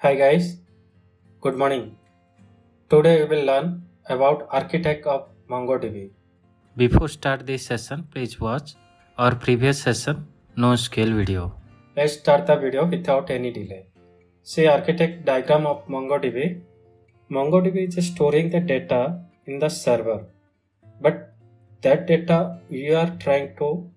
Hi guys, good morning. Today we will learn about architect of MongoDB. Before start this session, please watch our previous session no scale video. Let's start the video without any delay. See architect diagram of MongoDB. MongoDB is storing the data in the server, but that data we are trying to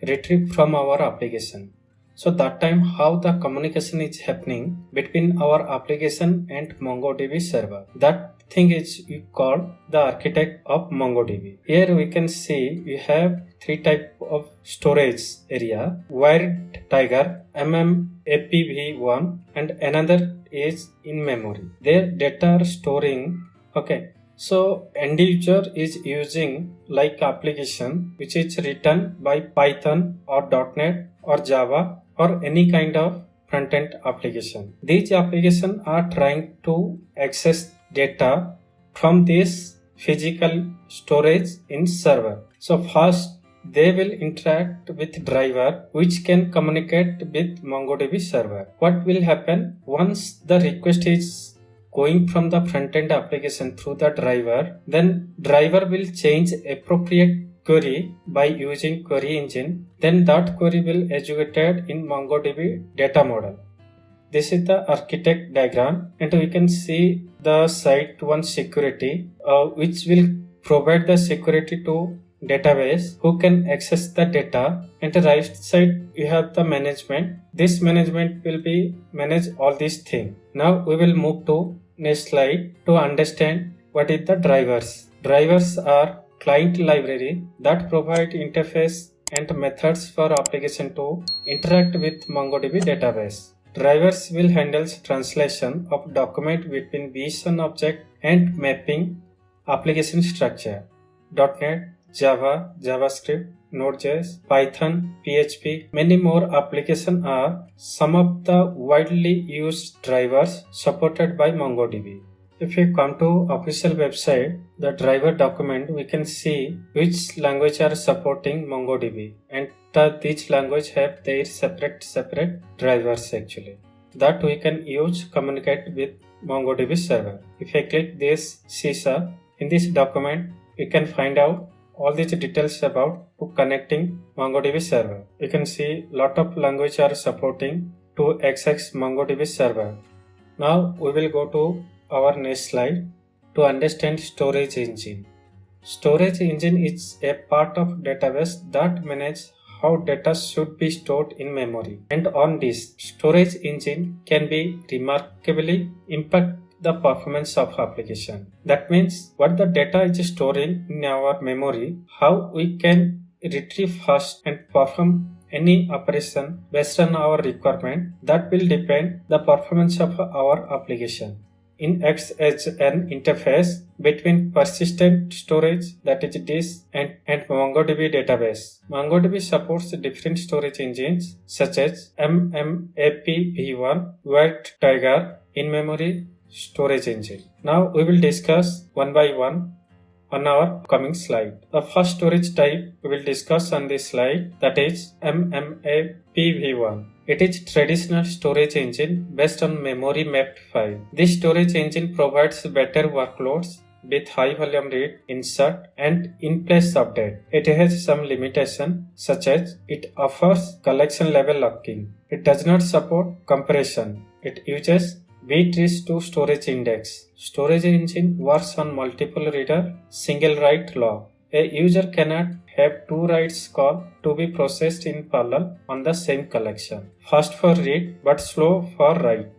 retrieve from our application. So that time how the communication is happening between our application and MongoDB server. That thing is we call the architect of MongoDB. Here we can see we have three type of storage area: wired tiger, MMAPV1, and another is in memory. Their data are storing. Okay, so end user is using like application which is written by Python or .NET or Java or any kind of front-end application. These applications are trying to access data from this physical storage in server. So first they will interact with driver which can communicate with MongoDB server. What will happen once the request is going from the front-end application through the driver, then driver will change appropriate query by using query engine, then that query will executed in MongoDB data model. This is the architect diagram, and we can see the site one security which will provide the security to database who can access the data, and the right side you have the management. This management will be manage all these things. Now we will move to next slide to understand what is the drivers. Drivers are client library that provide interface and methods for application to interact with MongoDB database. Drivers will handle translation of document between JSON object and mapping application structure. .NET, Java, JavaScript, Node.js, Python, PHP, many more applications are some of the widely used drivers supported by MongoDB. If you come to official website, the driver document, we can see which language are supporting MongoDB, and each language have their separate drivers actually that we can use communicate with MongoDB server. If I click this C# in this document, you can find out all these details about to connecting MongoDB server. You can see lot of language are supporting to access MongoDB server. Now we will go to our next slide to understand storage engine. Storage engine is a part of database that manages how data should be stored in memory and on disk. Storage engine can be remarkably impact the performance of application. That means what the data is storing in our memory, how we can retrieve fast and perform any operation based on our requirement, that will depend the performance of our application. In acts as an interface between persistent storage, that is disk, and MongoDB database. MongoDB supports different storage engines such as MMAPV1, Wired Tiger, in-memory storage engine. Now we will discuss one by one on our coming slide. The first storage type we will discuss on this slide, that is MMAPV1. It is traditional storage engine based on memory mapped file. This storage engine provides better workloads with high volume read, insert, and in-place update. It has some limitation such as it offers collection level locking. It does not support compression. It uses B-trees to storage index. Storage engine works on multiple reader, single write lock. A user cannot have two writes call to be processed in parallel on the same collection. Fast for read but slow for write.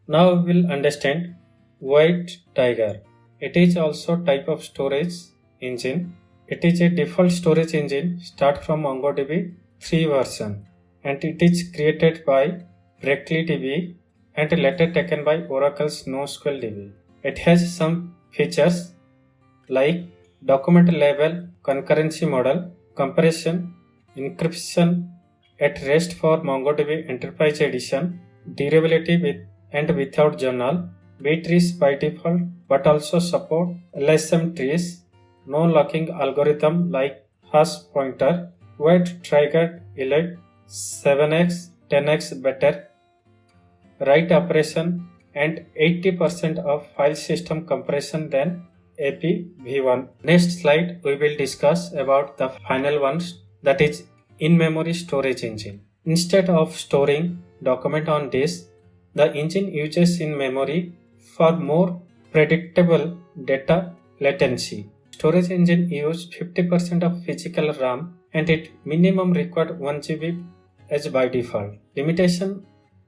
Now we will understand Wired Tiger. It is also type of storage engine. It is a default storage engine start from MongoDB 3 version, and it is created by BrakelyDB and later taken by Oracle's NoSQLDB. It has some features like document level concurrency model, compression, encryption at rest for MongoDB Enterprise Edition, durability with and without journal, B-trees by default, but also support LSM trees, no locking algorithm like hash pointer, Wired Trigger Elite 7x 10x better write operation and 80% of file system compression than APv1. Next slide we will discuss about the final one, that is in-memory storage engine. Instead of storing document on disk, the engine uses in-memory for more predictable data latency. Storage engine use 50% of physical RAM and it minimum required 1 GB as by default. Limitation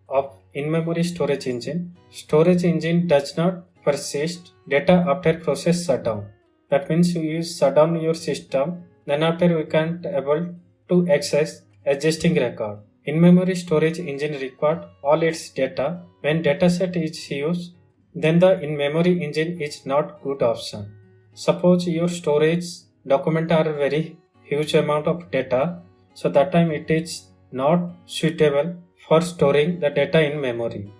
of in-memory storage engine. Storage engine does not persist data after process shutdown. That means you shut down your system, then after you can't able to access existing record. In-memory storage engine record all its data. When dataset is used, then the in-memory engine is not good option. Suppose your storage document are very huge amount of data, so that time it is not suitable for storing the data in memory.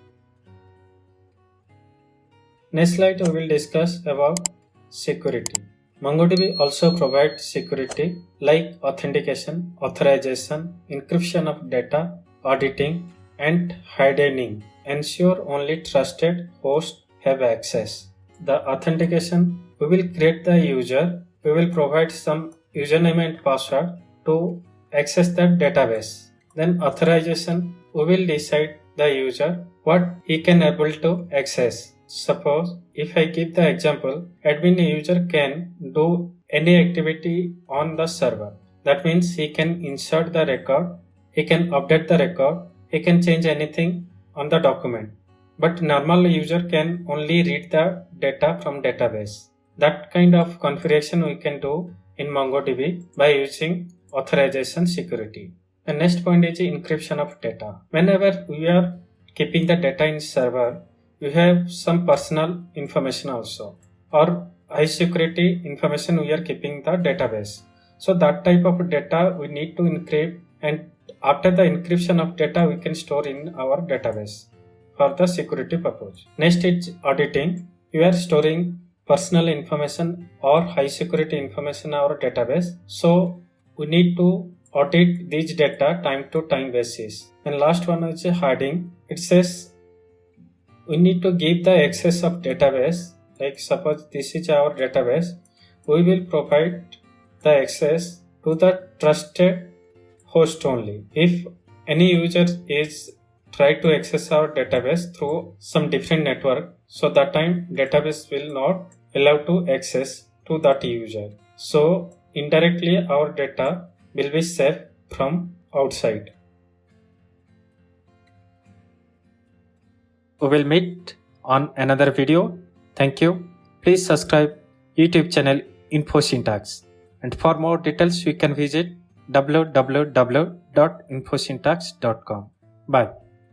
Next slide we will discuss about security. MongoDB also provides security like authentication, authorization, encryption of data, auditing, and hardening. Ensure only trusted hosts have access. The authentication, we will create the user, we will provide some username and password to access the database. Then authorization, we will decide the user what he can able to access. Suppose if I give the example, admin user can do any activity on the server. That means he can insert the record, he can update the record, he can change anything on the document. But normal user can only read the data from database. That kind of configuration we can do in MongoDB by using authorization security. The next point is encryption of data. Whenever we are keeping the data in server, we have some personal information also, or high security information we are keeping the database. So that type of data we need to encrypt, and after the encryption of data we can store in our database for the security purpose. Next is auditing. We are storing personal information or high security information in our database, so we need to audit these data time to time basis. And last one is hardening. It says we need to give the access of database, like suppose this is our database, we will provide the access to the trusted host only. If any user is try to access our database through some different network, so that time database will not allow to access to that user. So indirectly our data will be safe from outside. We will meet on another video. Thank you. Please subscribe YouTube channel InfoSyntax. And for more details you can visit www.infosyntax.com. Bye.